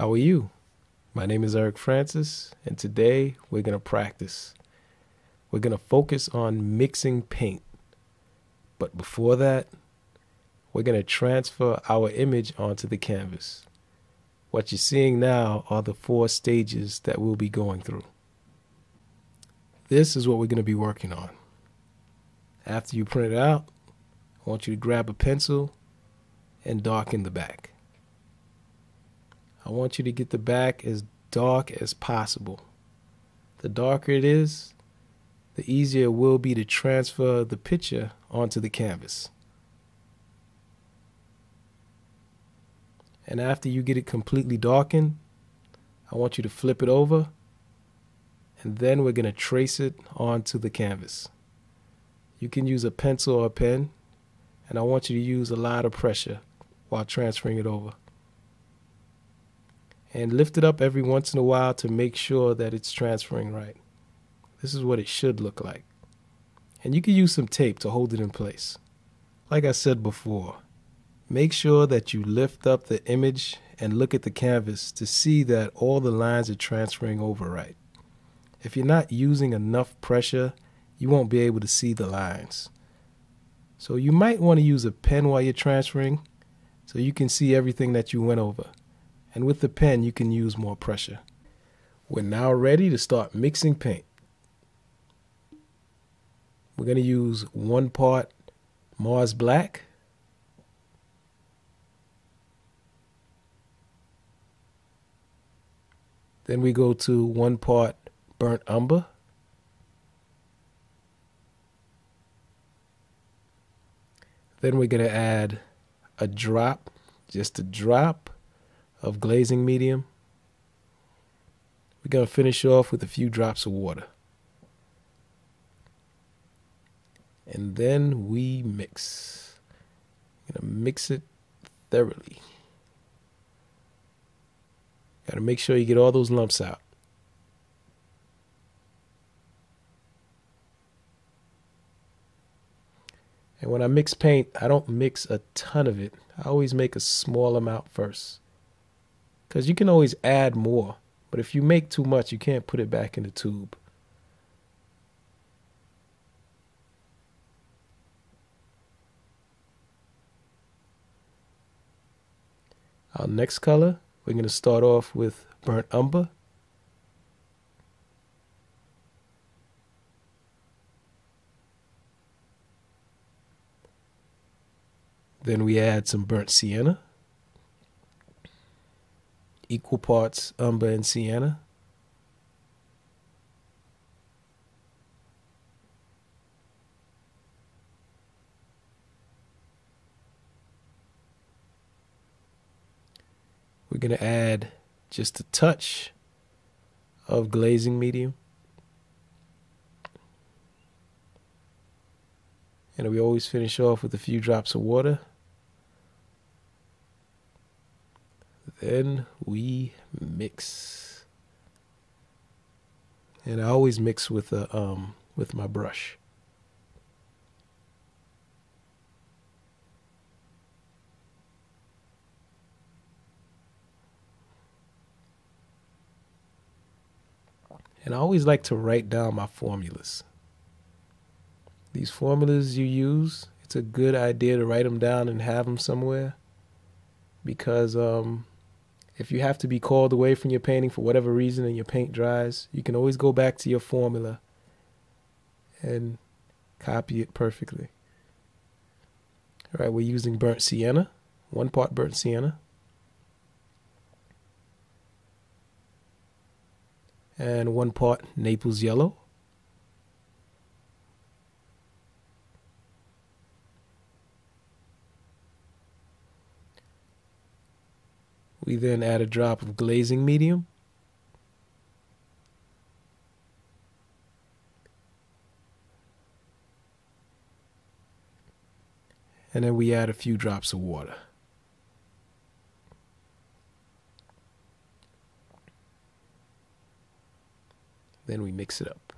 How are you? My name is Eric Francis, and today we're going to practice. We're going to focus on mixing paint. But before that, we're going to transfer our image onto the canvas. What you're seeing now are the 4 stages that we'll be going through. This is what we're going to be working on. After you print it out, I want you to grab a pencil and darken the back. I want you to get the back as dark as possible. The darker it is, the easier it will be to transfer the picture onto the canvas. And after you get it completely darkened, I want you to flip it over, and then we're going to trace it onto the canvas. You can use a pencil or a pen, and I want you to use a lot of pressure while transferring it over. And lift it up every once in a while to make sure that it's transferring right. This is what it should look like. And you can use some tape to hold it in place. Like I said before, make sure that you lift up the image and look at the canvas to see that all the lines are transferring over right. If you're not using enough pressure, you won't be able to see the lines. So you might want to use a pen while you're transferring so you can see everything that you went over. And with the pen, you can use more pressure. We're now ready to start mixing paint. We're going to use 1 part Mars Black, then we go to 1 part Burnt Umber, then we're going to add a drop, just a drop of glazing medium. We're going to finish off with a few drops of water. And then we mix. I'm going to mix it thoroughly. Got to make sure you get all those lumps out. And when I mix paint, I don't mix a ton of it. I always make a small amount first. Because you can always add more, but if you make too much, you can't put it back in the tube. Our next color, we're going to start off with Burnt Umber. Then we add some Burnt Sienna. Equal parts umber and sienna. We're going to add just a touch of glazing medium. And we always finish off with a few drops of water. Then we mix. And I always mix with my brush. And I always like to write down my formulas. These formulas you use, it's a good idea to write them down and have them somewhere. Because if you have to be called away from your painting for whatever reason and your paint dries, you can always go back to your formula and copy it perfectly. All right, we're using Burnt Sienna, 1 part Burnt Sienna. And 1 part Naples Yellow. We then add a drop of glazing medium. And then we add a few drops of water. Then we mix it up.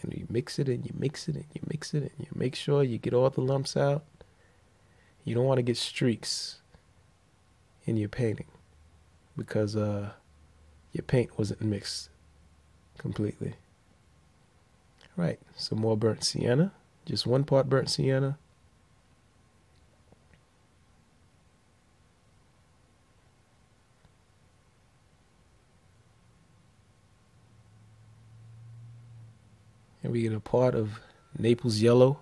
And you mix it and you mix it and you mix it and you make sure you get all the lumps out. You don't want to get streaks in your painting because your paint wasn't mixed completely. Right, some more burnt sienna, just 1 part burnt sienna. And we get a part of Naples yellow.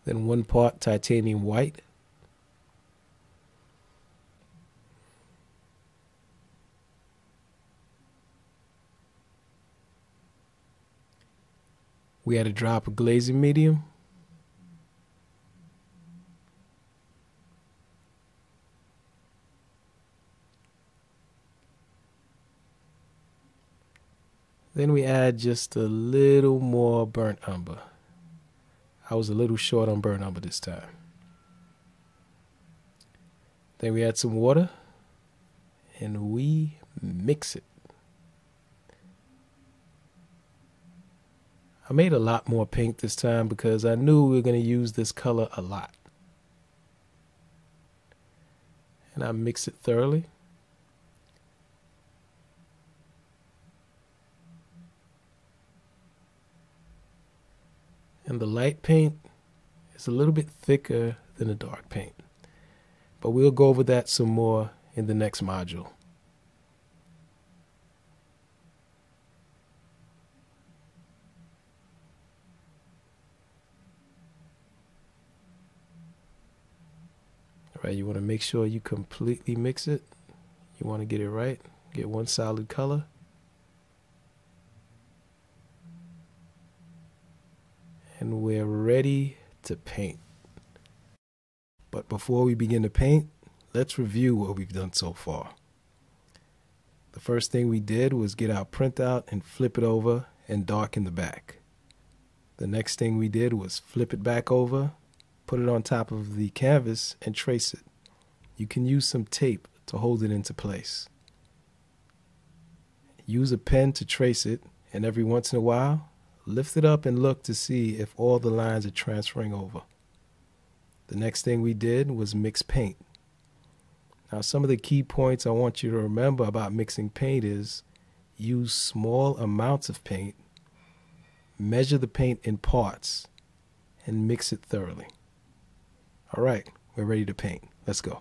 Then 1 part titanium white. We add a drop of glazing medium. Then we add just a little more burnt umber. I was a little short on burnt umber this time. Then we add some water and we mix it. I made a lot more paint this time because I knew we were going to use this color a lot. And I mix it thoroughly. And the light paint is a little bit thicker than the dark paint. But we'll go over that some more in the next module. All right, you want to make sure you completely mix it. You want to get it right. Get one solid color. And we're ready to paint. But before we begin to paint, let's review what we've done so far. The first thing we did was get our printout and flip it over and darken the back. The next thing we did was flip it back over, put it on top of the canvas and trace it. You can use some tape to hold it into place. Use a pen to trace it, and every once in a while, lift it up and look to see if all the lines are transferring over. The next thing we did was mix paint. Now, some of the key points I want you to remember about mixing paint is use small amounts of paint, measure the paint in parts, and mix it thoroughly. All right, we're ready to paint. Let's go.